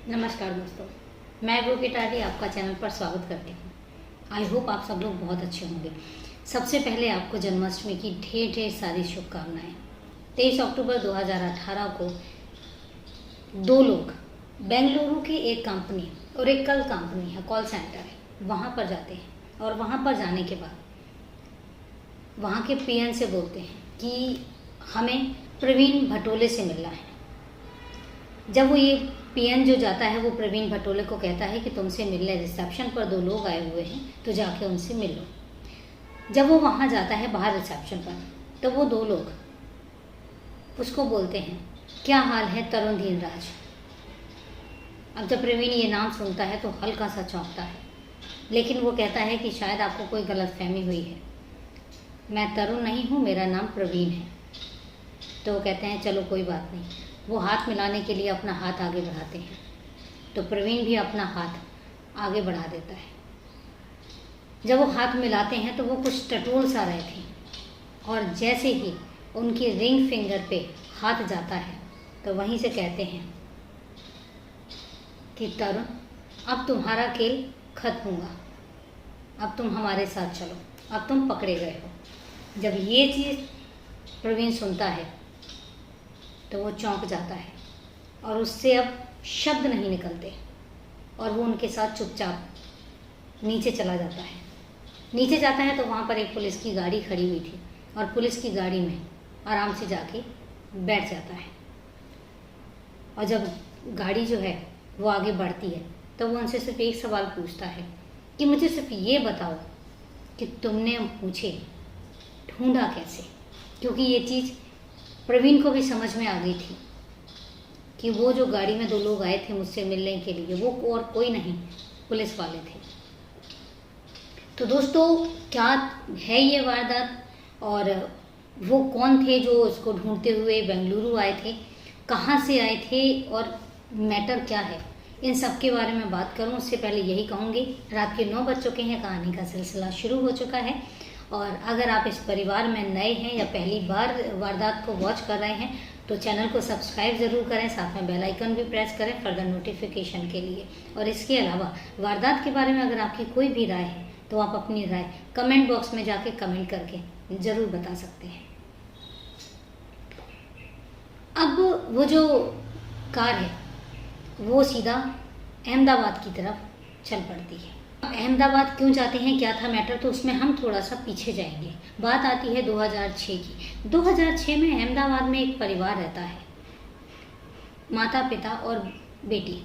नमस्कार दोस्तों, मैं रूपी टाडी आपका चैनल पर स्वागत करती हूँ। आई होप आप सब लोग बहुत अच्छे होंगे। सबसे पहले आपको जन्माष्टमी की ढेर ढेर सारी शुभकामनाएं। 23 अक्टूबर 2018 को दो लोग बेंगलुरु की एक कंपनी और एक कल कंपनी है, कॉल सेंटर है, वहाँ पर जाते हैं और वहाँ पर जाने के बाद वहाँ के पीएन से बोलते हैं कि हमें प्रवीण भटोले से मिलना है। जब वो ये पीएन जो जाता है वो प्रवीण भटोले को कहता है कि तुमसे मिलने रिसेप्शन पर दो लोग आए हुए हैं, तो जाके उनसे मिल लो। जब वो वहाँ जाता है बाहर रिसेप्शन पर, तो वो दो लोग उसको बोलते हैं, क्या हाल है तरुण धीनराज। अब जब प्रवीण ये नाम सुनता है तो हल्का सा चौंकता है, लेकिन वो कहता है कि शायद आपको कोई गलतफहमी हुई है, मैं तरुण नहीं हूँ, मेरा नाम प्रवीण है। तो वो कहते हैं चलो कोई बात नहीं। वो हाथ मिलाने के लिए अपना हाथ आगे बढ़ाते हैं, तो प्रवीण भी अपना हाथ आगे बढ़ा देता है। जब वो हाथ मिलाते हैं तो वो कुछ टटोल सा रहे थे, और जैसे ही उनकी रिंग फिंगर पे हाथ जाता है तो वहीं से कहते हैं कि तरुण, अब तुम्हारा खेल खत्म हुआ, अब तुम हमारे साथ चलो, अब तुम पकड़े गए हो। जब ये चीज़ प्रवीण सुनता है तो वो चौंक जाता है और उससे अब शब्द नहीं निकलते, और वो उनके साथ चुपचाप नीचे चला जाता है। नीचे जाता है तो वहाँ पर एक पुलिस की गाड़ी खड़ी हुई थी, और पुलिस की गाड़ी में आराम से जाके बैठ जाता है। और जब गाड़ी जो है वो आगे बढ़ती है तो वो उनसे सिर्फ एक सवाल पूछता है कि मुझे सिर्फ ये बताओ कि तुमने मुझे ढूंढा कैसे। क्योंकि ये चीज़ प्रवीण को भी समझ में आ गई थी कि वो जो गाड़ी में दो लोग आए थे मुझसे मिलने के लिए, वो और कोई नहीं, पुलिस वाले थे। तो दोस्तों, क्या है ये वारदात, और वो कौन थे जो उसको ढूंढते हुए बेंगलुरु आए थे, कहाँ से आए थे, और मैटर क्या है, इन सब के बारे में बात करूं उससे पहले यही कहूँगी, रात के 9 बज चुके हैं, कहानी का सिलसिला शुरू हो चुका है। और अगर आप इस परिवार में नए हैं या पहली बार वारदात को वॉच कर रहे हैं तो चैनल को सब्सक्राइब ज़रूर करें, साथ में बेल आइकन भी प्रेस करें फर्दर नोटिफिकेशन के लिए। और इसके अलावा वारदात के बारे में अगर आपकी कोई भी राय है तो आप अपनी राय कमेंट बॉक्स में जाके कमेंट करके ज़रूर बता सकते हैं। अब वो जो कार है वो सीधा अहमदाबाद की तरफ चल पड़ती है। अहमदाबाद क्यों जाते हैं, क्या था मैटर, तो उसमें हम थोड़ा सा पीछे जाएंगे। बात आती है 2006 की। 2006 में अहमदाबाद में एक परिवार रहता है, माता पिता और बेटी।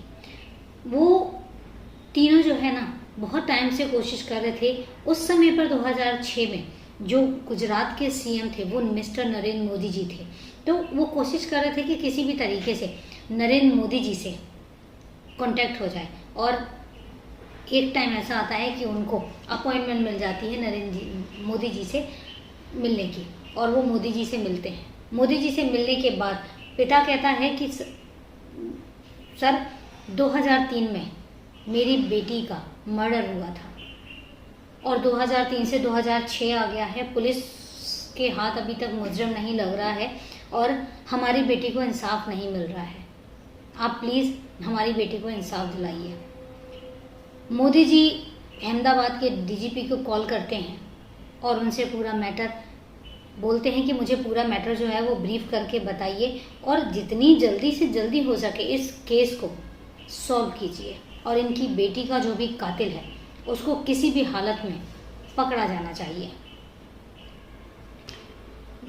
वो तीनों जो है ना बहुत टाइम से कोशिश कर रहे थे। उस समय पर 2006 में जो गुजरात के सीएम थे वो मिस्टर नरेंद्र मोदी जी थे। तो वो कोशिश कर रहे थे कि किसी भी तरीके से नरेंद्र मोदी जी से कांटेक्ट हो जाए, और एक टाइम ऐसा आता है कि उनको अपॉइंटमेंट मिल जाती है नरेंद्र मोदी जी से मिलने की, और वो मोदी जी से मिलते हैं। मोदी जी से मिलने के बाद पिता कहता है कि सर 2003 में मेरी बेटी का मर्डर हुआ था, और 2003 से 2006 आ गया है, पुलिस के हाथ अभी तक मुजरिम नहीं लग रहा है, और हमारी बेटी को इंसाफ नहीं मिल रहा है, आप प्लीज़ हमारी बेटी को इंसाफ दिलाइए। मोदी जी अहमदाबाद के डीजीपी को कॉल करते हैं और उनसे पूरा मैटर बोलते हैं कि मुझे पूरा मैटर जो है वो ब्रीफ करके बताइए, और जितनी जल्दी से जल्दी हो सके इस केस को सॉल्व कीजिए, और इनकी बेटी का जो भी कातिल है उसको किसी भी हालत में पकड़ा जाना चाहिए।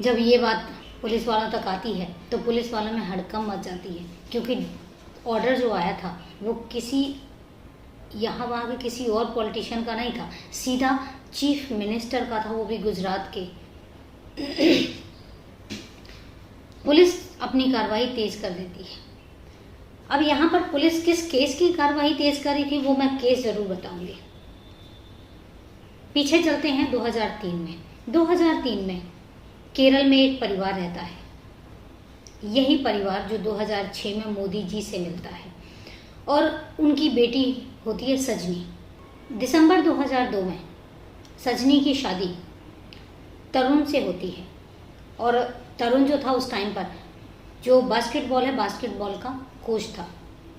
जब ये बात पुलिस वालों तक आती है तो पुलिस वालों में हड़कंप मच जाती है, क्योंकि ऑर्डर जो आया था वो किसी यहाँ वहाँ के किसी और पॉलिटिशियन का नहीं था, सीधा चीफ मिनिस्टर का था, वो भी गुजरात के। पुलिस अपनी कार्रवाई तेज कर देती है। अब यहाँ पर पुलिस किस केस की कार्रवाई तेज करी थी वो मैं केस जरूर बताऊंगी। पीछे चलते हैं 2003 में। 2003 में केरल में एक परिवार रहता है, यही परिवार जो 2006 में मोदी जी से मिलता है, और उनकी बेटी होती है सजनी। दिसंबर 2002 में सजनी की शादी तरुण से होती है, और तरुण जो था उस टाइम पर जो बास्केटबॉल है, बास्केटबॉल का कोच था।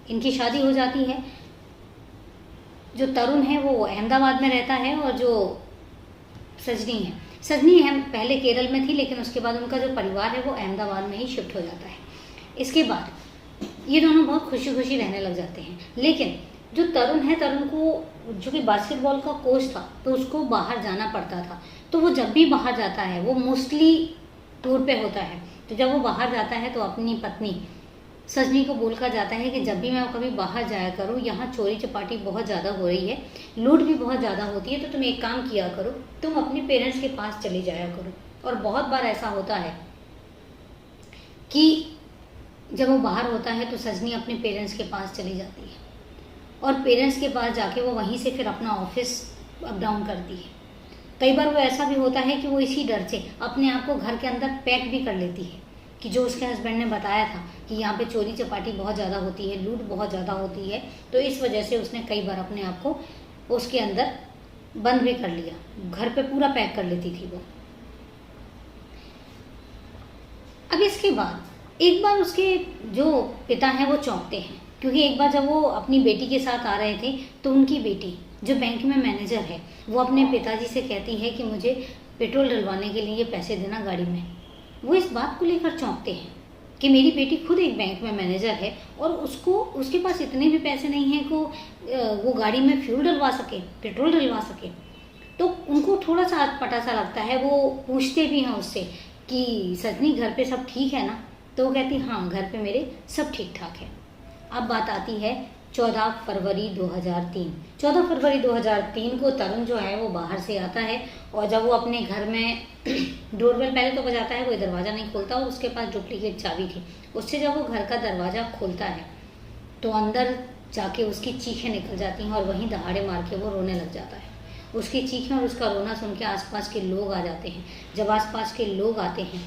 इनकी शादी हो जाती है। जो तरुण है वो अहमदाबाद में रहता है और जो सजनी है, सजनी है पहले केरल में थी, लेकिन उसके बाद उनका जो परिवार है वो अहमदाबाद में ही शिफ्ट हो जाता है। इसके बाद ये दोनों बहुत खुशी खुशी रहने लग जाते हैं। लेकिन जो तरुण है, तरुण को जो कि बास्केटबॉल का कोच था, तो उसको बाहर जाना पड़ता था। तो वो जब भी बाहर जाता है, वो मोस्टली टूर पे होता है, तो जब वो बाहर जाता है तो अपनी पत्नी सजनी को बोल कर जाता है कि जब भी मैं कभी बाहर जाया करूँ, यहाँ चोरी चपाटी बहुत ज़्यादा हो रही है, लूट भी बहुत ज़्यादा होती है, तो तुम एक काम किया करो, तुम अपने पेरेंट्स के पास चले जाया करो। और बहुत बार ऐसा होता है कि जब वो बाहर होता है तो सजनी अपने पेरेंट्स के पास चली जाती है और पेरेंट्स के पास जाके वो वहीं से फिर अपना ऑफिस अप डाउन करती है। कई बार वो ऐसा भी होता है कि वो इसी डर से अपने आप को घर के अंदर पैक भी कर लेती है कि जो उसके हस्बैंड ने बताया था कि यहाँ पे चोरी चपाटी बहुत ज़्यादा होती है, लूट बहुत ज़्यादा होती है, तो इस वजह से उसने कई बार अपने आप को उसके अंदर बंद भी कर लिया, घर पे पूरा पैक कर लेती थी वो। अब इसके बाद एक बार उसके जो पिता हैं वो चौंकते हैं, क्योंकि एक बार जब वो अपनी बेटी के साथ आ रहे थे तो उनकी बेटी जो बैंक में मैनेजर है वो अपने पिताजी से कहती है कि मुझे पेट्रोल डलवाने के लिए पैसे देना गाड़ी में। वो इस बात को लेकर चौंकते हैं कि मेरी बेटी खुद एक बैंक में मैनेजर है और उसके पास इतने भी पैसे नहीं हैं कि वो गाड़ी में फ्यूल डलवा सके, पेट्रोल डलवा सके। तो उनको थोड़ा सा अटपटा सा लगता है। वो पूछते भी हैं उससे कि सजनी घर पे सब ठीक है ना? तो वो कहती हाँ, घर पे मेरे सब ठीक ठाक है। अब बात आती है 14 फरवरी 2003। 14 फरवरी 2003 को तरुण जो है वो बाहर से आता है और जब वो अपने घर में डोरबेल पहले तो बजाता है, कोई दरवाज़ा नहीं खोलता और उसके पास डुप्लीकेट चाबी थी। उससे जब वो घर का दरवाज़ा खोलता है तो अंदर जाके उसकी चीखें निकल जाती हैं और वहीं दहाड़े मार के वो रोने लग जाता है। उसकी चीखें और उसका रोना सुन के आसपास के लोग आ जाते हैं। जब आसपास के लोग आते हैं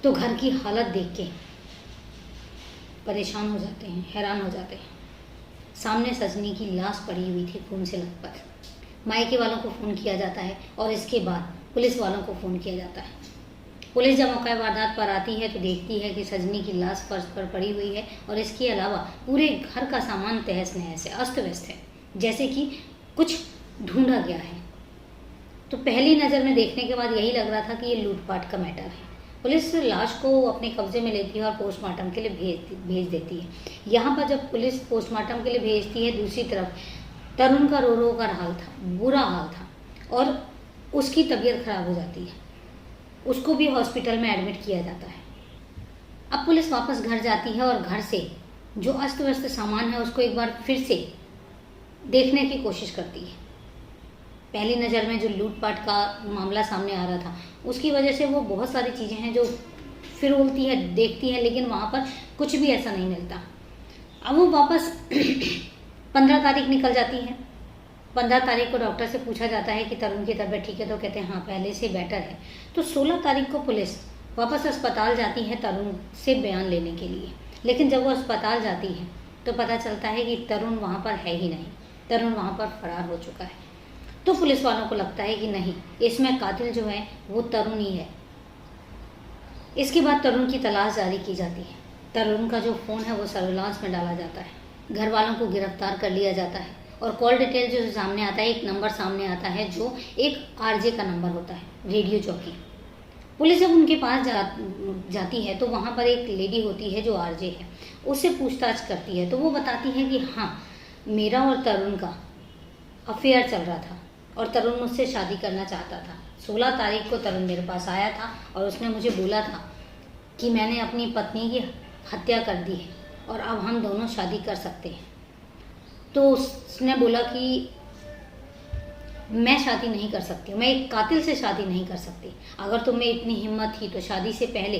तो घर की हालत देख के परेशान हो जाते हैं, हैरान हो जाते हैं। सामने सजनी की लाश पड़ी हुई थी, खून से लथपथ। मायके वालों को फ़ोन किया जाता है और इसके बाद पुलिस वालों को फ़ोन किया जाता है। पुलिस जब मौका वारदात पर आती है तो देखती है कि सजनी की लाश फर्श पर पड़ी हुई है और इसके अलावा पूरे घर का सामान तहस नहस है, अस्त व्यस्त है, जैसे कि कुछ ढूंढा गया है। तो पहली नज़र में देखने के बाद यही लग रहा था कि ये लूटपाट का मैटर है। पुलिस लाश को अपने कब्जे में लेती है और पोस्टमार्टम के लिए भेज देती है। यहाँ पर जब पुलिस पोस्टमार्टम के लिए भेजती है, दूसरी तरफ तरुण का रो रो कर हाल था, बुरा हाल था और उसकी तबीयत खराब हो जाती है। उसको भी हॉस्पिटल में एडमिट किया जाता है। अब पुलिस वापस घर जाती है और घर से जो अस्त व्यस्त सामान है उसको एक बार फिर से देखने की कोशिश करती है। पहली नज़र में जो लूटपाट का मामला सामने आ रहा था उसकी वजह से वो बहुत सारी चीज़ें हैं जो फिरौलती है, देखती है, लेकिन वहाँ पर कुछ भी ऐसा नहीं मिलता। अब वो वापस 15 तारीख निकल जाती है। 15 तारीख को डॉक्टर से पूछा जाता है कि तरुण की तबीयत ठीक है, तो कहते हैं हाँ पहले से बेटर है। तो 16 तारीख को पुलिस वापस अस्पताल जाती है तरुण से बयान लेने के लिए। लेकिन जब वो अस्पताल जाती है तो पता चलता है कि तरुण वहाँ पर है ही नहीं, तरुण वहाँ पर फरार हो चुका है। तो पुलिस वालों को लगता है कि नहीं, इसमें कातिल जो है वो तरुण ही है। इसके बाद तरुण की तलाश जारी की जाती है। तरुण का जो फ़ोन है वो सर्विलांस में डाला जाता है। घर वालों को गिरफ्तार कर लिया जाता है और कॉल डिटेल जो सामने आता है, एक नंबर सामने आता है जो एक आरजे का नंबर होता है, रेडियो जॉकी। पुलिस जब उनके पास जाती है तो वहाँ पर एक लेडी होती है जो आरजे है, उससे पूछताछ करती है। तो वो बताती है कि हाँ, मेरा और तरुण का अफेयर चल रहा था और तरुण मुझसे शादी करना चाहता था। 16 तारीख को तरुण मेरे पास आया था और उसने मुझे बोला था कि मैंने अपनी पत्नी की हत्या कर दी है और अब हम दोनों शादी कर सकते हैं। तो उसने बोला कि मैं शादी नहीं कर सकती, मैं एक कातिल से शादी नहीं कर सकती। अगर तुम्हें इतनी हिम्मत थी तो शादी से पहले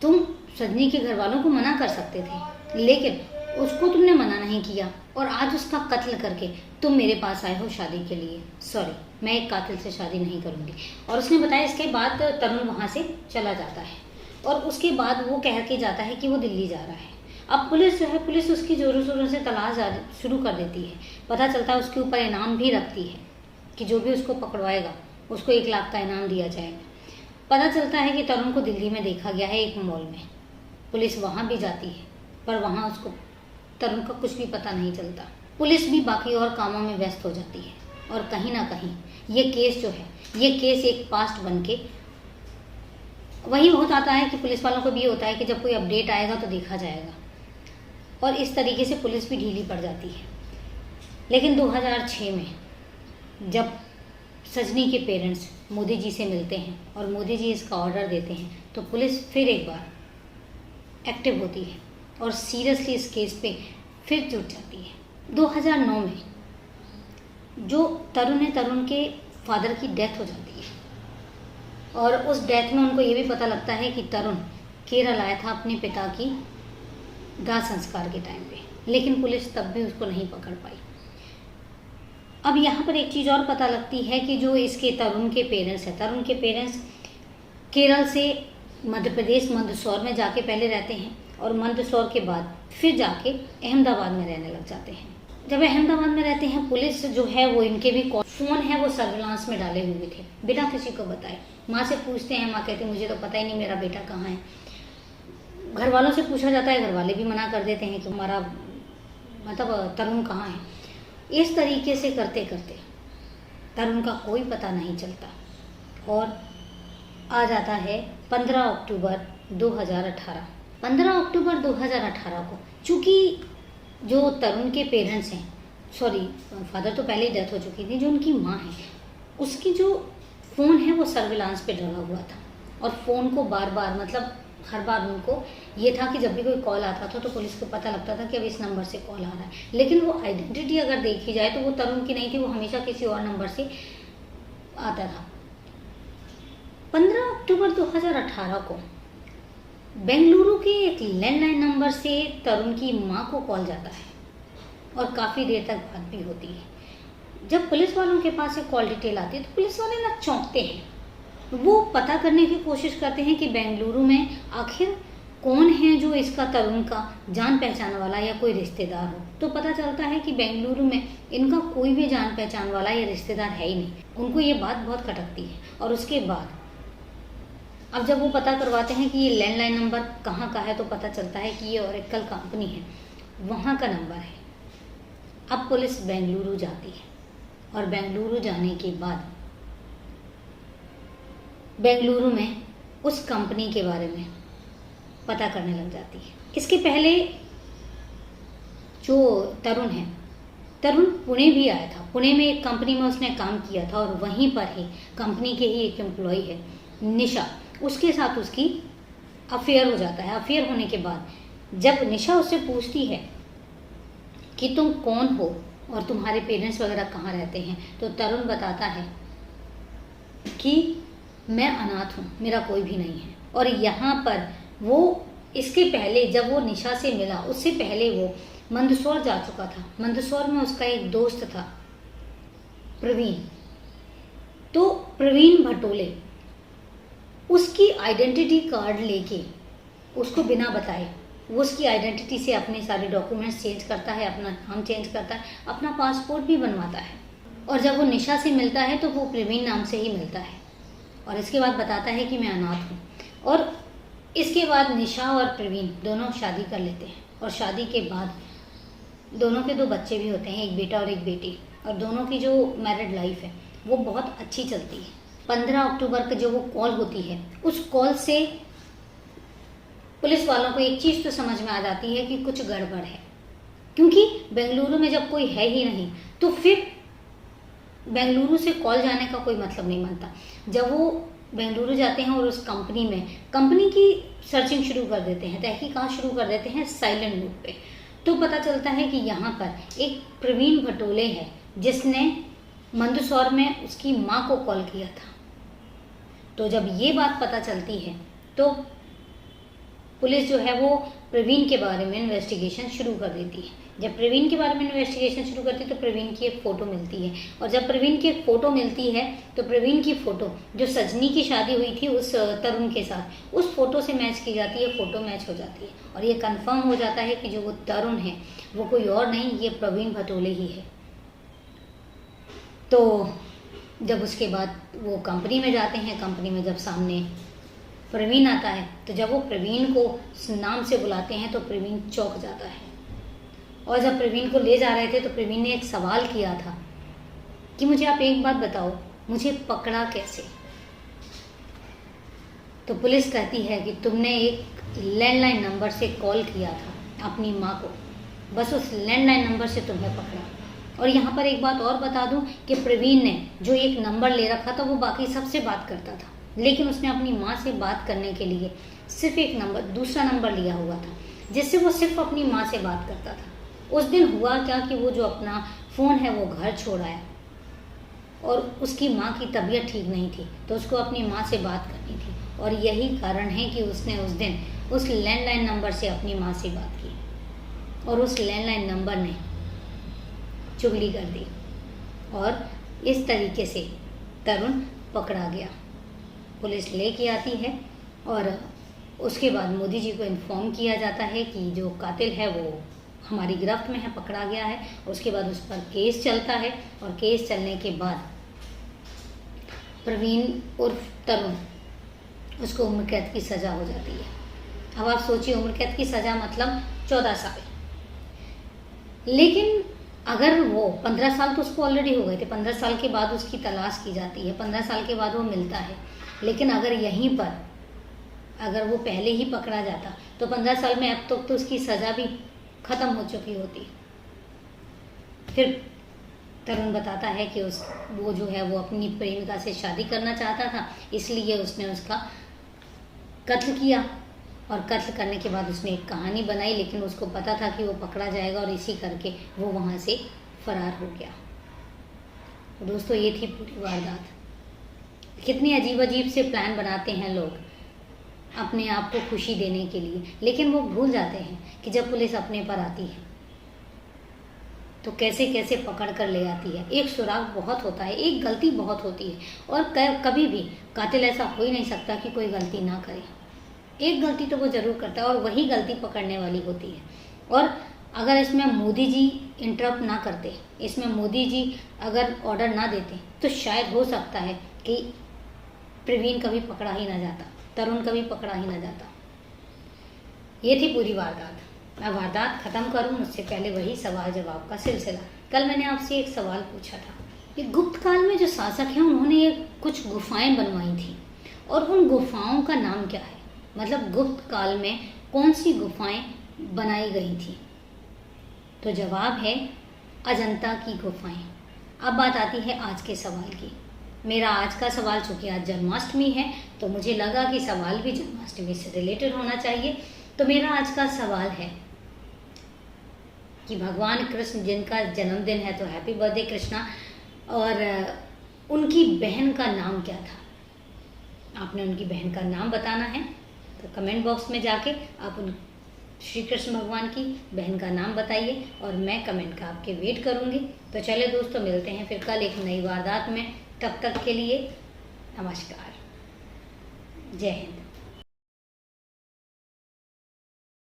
तुम सजनी के घर वालों को मना कर सकते थे, लेकिन उसको तुमने मना नहीं किया और आज उसका कत्ल करके तुम मेरे पास आए हो शादी के लिए। सॉरी, मैं एक कातिल से शादी नहीं करूँगी। और उसने बताया। इसके बाद तरुण वहाँ से चला जाता है और उसके बाद वो कह के जाता है कि वो दिल्ली जा रहा है। अब पुलिस जो है, पुलिस उसकी ज़ोरों शोरों से तलाश शुरू कर देती है। पता चलता है उसके ऊपर इनाम भी रखती है कि जो भी उसको पकड़वाएगा उसको 1 लाख का इनाम दिया जाएगा। पता चलता है कि तरुण को दिल्ली में देखा गया है एक मॉल में। पुलिस वहाँ भी जाती है पर वहाँ उसको तरुण का कुछ भी पता नहीं चलता। पुलिस भी बाकी और कामों में व्यस्त हो जाती है और कहीं ना कहीं ये केस जो है, ये केस एक पास्ट बन के वही हो जाता है कि पुलिस वालों को भी ये होता है कि जब कोई अपडेट आएगा तो देखा जाएगा, और इस तरीके से पुलिस भी ढीली पड़ जाती है। लेकिन 2006 में जब सजनी के पेरेंट्स मोदी जी से मिलते हैं और मोदी जी इसका ऑर्डर देते हैं, तो पुलिस फिर एक बार एक्टिव होती है और सीरियसली इस केस पे फिर जुट जाती है। 2009 में जो तरुण के फादर की डेथ हो जाती है और उस डेथ में उनको ये भी पता लगता है कि तरुण केरल आया था अपने पिता की दाह संस्कार के टाइम पे, लेकिन पुलिस तब भी उसको नहीं पकड़ पाई। अब यहाँ पर एक चीज़ और पता लगती है कि जो इसके तरुण के पेरेंट्स हैं, तरुण के पेरेंट्स केरल से मध्य प्रदेश मंदसौर में जाके पहले रहते हैं और मंदसौर के बाद फिर जाके अहमदाबाद में रहने लग जाते हैं। जब अहमदाबाद में रहते हैं, पुलिस जो है वो इनके भी फ़ोन है वो सर्विलांस में डाले हुए थे बिना किसी को बताए। माँ से पूछते हैं, माँ कहती है मुझे तो पता ही नहीं मेरा बेटा कहाँ है। घर वालों से पूछा जाता है, घर वाले भी मना कर देते हैं कि हमारा मतलब तरुण कहाँ है। इस तरीके से करते करते तरुण का कोई पता नहीं चलता और आ जाता है 15 अक्टूबर 2018। 15 अक्टूबर 2018 को चूँकि जो तरुण के पेरेंट्स हैं, सॉरी फादर तो पहले ही डेथ हो चुकी थी, जो उनकी माँ है उसकी जो फ़ोन है वो सर्विलांस पे डला हुआ था और फ़ोन को बार बार मतलब हर बार उनको ये था कि जब भी कोई कॉल आता था तो पुलिस को पता लगता था कि अब इस नंबर से कॉल आ रहा है, लेकिन वो आइडेंटिटी अगर देखी जाए तो वो तरुण की नहीं थी, वो हमेशा किसी और नंबर से आता था। 15 अक्टूबर 2018 को बेंगलुरु के एक लैंडलाइन नंबर से तरुण की माँ को कॉल जाता है और काफ़ी देर तक बात भी होती है। जब पुलिस वालों के पास एक कॉल डिटेल आती है तो पुलिस वाले ना चौंकते हैं, वो पता करने की कोशिश करते हैं कि बेंगलुरु में आखिर कौन है जो इसका तरुण का जान पहचान वाला या कोई रिश्तेदार हो। तो पता चलता है कि बेंगलुरु में इनका कोई भी जान पहचान वाला या रिश्तेदार है ही नहीं। उनको ये बात बहुत खटकती है और उसके बाद अब जब वो पता करवाते हैं कि ये लैंडलाइन नंबर कहाँ का है तो पता चलता है कि ये ओरेकल कंपनी है, वहाँ का नंबर है। अब पुलिस बेंगलुरु जाती है और बेंगलुरु जाने के बाद बेंगलुरु में उस कंपनी के बारे में पता करने लग जाती है। इसके पहले जो तरुण है, तरुण पुणे भी आया था। पुणे में एक कंपनी में उसने काम किया था और वहीं पर ही कंपनी के ही एक एम्प्लॉय है निशा, उसके साथ उसकी अफेयर हो जाता है। अफेयर होने के बाद जब निशा उससे पूछती है कि तुम कौन हो और तुम्हारे पेरेंट्स वगैरह कहाँ रहते हैं, तो तरुण बताता है कि मैं अनाथ हूँ, मेरा कोई भी नहीं है। और यहाँ पर वो इसके पहले जब वो निशा से मिला उससे पहले वो मंदसौर जा चुका था। मंदसौर में उसका एक दोस्त था प्रवीण, तो प्रवीण भटोले उसकी आइडेंटिटी कार्ड लेके उसको बिना बताए वो उसकी आइडेंटिटी से अपने सारे डॉक्यूमेंट्स चेंज करता है, अपना नाम चेंज करता है, अपना पासपोर्ट भी बनवाता है। और जब वो निशा से मिलता है तो वो प्रवीण नाम से ही मिलता है और इसके बाद बताता है कि मैं अनाथ हूँ। और इसके बाद निशा और प्रवीण दोनों शादी कर लेते हैं और शादी के बाद दोनों के 2 बच्चे भी होते हैं, एक बेटा और एक बेटी, और दोनों की जो मैरिड लाइफ है वो बहुत अच्छी चलती है। 15 अक्टूबर का जो वो कॉल होती है, उस कॉल से पुलिस वालों को एक चीज़ तो समझ में आ जाती है कि कुछ गड़बड़ है, क्योंकि बेंगलुरु में जब कोई है ही नहीं तो फिर बेंगलुरु से कॉल जाने का कोई मतलब नहीं बनता। जब वो बेंगलुरु जाते हैं और उस कंपनी की सर्चिंग शुरू कर देते हैं, तहकीकात शुरू कर देते हैं साइलेंट मोड पे, तो पता चलता है कि यहाँ पर एक प्रवीण भटोले है जिसने मंदसौर में उसकी माँ को कॉल किया था। तो जब ये बात पता चलती है तो पुलिस जो है वो प्रवीण के बारे में इन्वेस्टिगेशन शुरू कर देती है। जब प्रवीण के बारे में इन्वेस्टिगेशन शुरू करती है तो प्रवीण की एक फ़ोटो मिलती है, और जब प्रवीण की एक फ़ोटो मिलती है तो प्रवीण की फ़ोटो जो सजनी की शादी हुई थी उस तरुण के साथ, उस फ़ोटो से मैच की जाती है, फ़ोटो मैच हो जाती है और ये कंफर्म हो जाता है कि जो वो तरुण है वो कोई और नहीं, ये प्रवीण भटोले ही है। तो जब उसके बाद वो कंपनी में जाते हैं, कंपनी में जब सामने प्रवीण आता है तो जब वो प्रवीण को नाम से बुलाते हैं तो प्रवीण चौंक जाता है और जब प्रवीण को ले जा रहे थे तो प्रवीण ने एक सवाल किया था कि मुझे आप एक बात बताओ, मुझे पकड़ा कैसे? तो पुलिस कहती है कि तुमने एक लैंडलाइन नंबर से कॉल किया था अपनी माँ को, बस उस लैंडलाइन नंबर से तुम्हें पकड़ा। और यहाँ पर एक बात और बता दूँ कि प्रवीण ने जो एक नंबर ले रखा था वो बाकी सबसे बात करता था, लेकिन उसने अपनी माँ से बात करने के लिए सिर्फ एक नंबर, दूसरा नंबर लिया हुआ था, जिससे वो सिर्फ अपनी माँ से बात करता था। उस दिन हुआ क्या कि वो जो अपना फ़ोन है वो घर छोड़ आया और उसकी माँ की तबीयत ठीक नहीं थी, तो उसको अपनी माँ से बात करनी थी, और यही कारण है कि उसने उस दिन उस लैंडलाइन नंबर से अपनी माँ से बात की और उस लैंडलाइन नंबर ने चुगली कर दी और इस तरीके से तरुण पकड़ा गया। पुलिस लेके आती है और उसके बाद मोदी जी को इन्फॉर्म किया जाता है कि जो कातिल है वो हमारी गिरफ्त में है, पकड़ा गया है। उसके बाद उस पर केस चलता है और केस चलने के बाद प्रवीण उर्फ तरुण, उसको उम्र कैद की सज़ा हो जाती है। अब आप सोचिए, उम्र कैद की सज़ा मतलब 14 साल। लेकिन अगर वो 15 साल तो उसको ऑलरेडी हो गए थे, 15 साल के बाद उसकी तलाश की जाती है, 15 साल के बाद वो मिलता है। लेकिन अगर यहीं पर अगर वो पहले ही पकड़ा जाता तो 15 साल में अब तक तो उसकी सज़ा भी ख़त्म हो चुकी होती। फिर तरुण बताता है कि वो जो है वो अपनी प्रेमिका से शादी करना चाहता था, इसलिए उसने उसका कत्ल किया और कत्ल करने के बाद उसने एक कहानी बनाई, लेकिन उसको पता था कि वो पकड़ा जाएगा और इसी करके वो वहाँ से फरार हो गया। तो दोस्तों, ये थी पूरी वारदात। कितनी अजीब अजीब से प्लान बनाते हैं लोग अपने आप को खुशी देने के लिए, लेकिन वो भूल जाते हैं कि जब पुलिस अपने पर आती है तो कैसे कैसे पकड़ कर ले आती है। एक सुराग बहुत होता है, एक गलती बहुत होती है, और कभी भी कातिल ऐसा हो ही नहीं सकता कि कोई गलती ना करे। एक गलती तो वो ज़रूर करता है और वही गलती पकड़ने वाली होती है। और अगर इसमें मोदी जी इंटरप्ट ना करते, इसमें मोदी जी अगर ऑर्डर ना देते, तो शायद हो सकता है कि प्रवीण कभी पकड़ा ही ना जाता, तरुण कभी पकड़ा ही ना जाता। ये थी पूरी वारदात। मैं वारदात ख़त्म करूं उससे पहले वही सवाल जवाब का सिलसिला। कल मैंने आपसे एक सवाल पूछा था कि गुप्त काल में जो शासक हैं उन्होंने ये कुछ गुफाएं बनवाई थी, और उन गुफाओं का नाम क्या है, मतलब गुप्त काल में कौन सी गुफाएं बनाई गई थी? तो जवाब है अजंता की गुफाएं। अब बात आती है आज के सवाल की। मेरा आज का सवाल, चूँकि आज जन्माष्टमी है तो मुझे लगा कि सवाल भी जन्माष्टमी से रिलेटेड होना चाहिए। तो मेरा आज का सवाल है कि भगवान कृष्ण जिनका जन्मदिन है, तो हैप्पी बर्थडे कृष्णा, और उनकी बहन का नाम क्या था? आपने उनकी बहन का नाम बताना है, तो कमेंट बॉक्स में जाके आप उन श्री कृष्ण भगवान की बहन का नाम बताइए और मैं कमेंट का आपके वेट करूँगी। तो चले दोस्तों, मिलते हैं फिर कल एक नई वारदात में। तब तक के लिए नमस्कार, जय हिंद।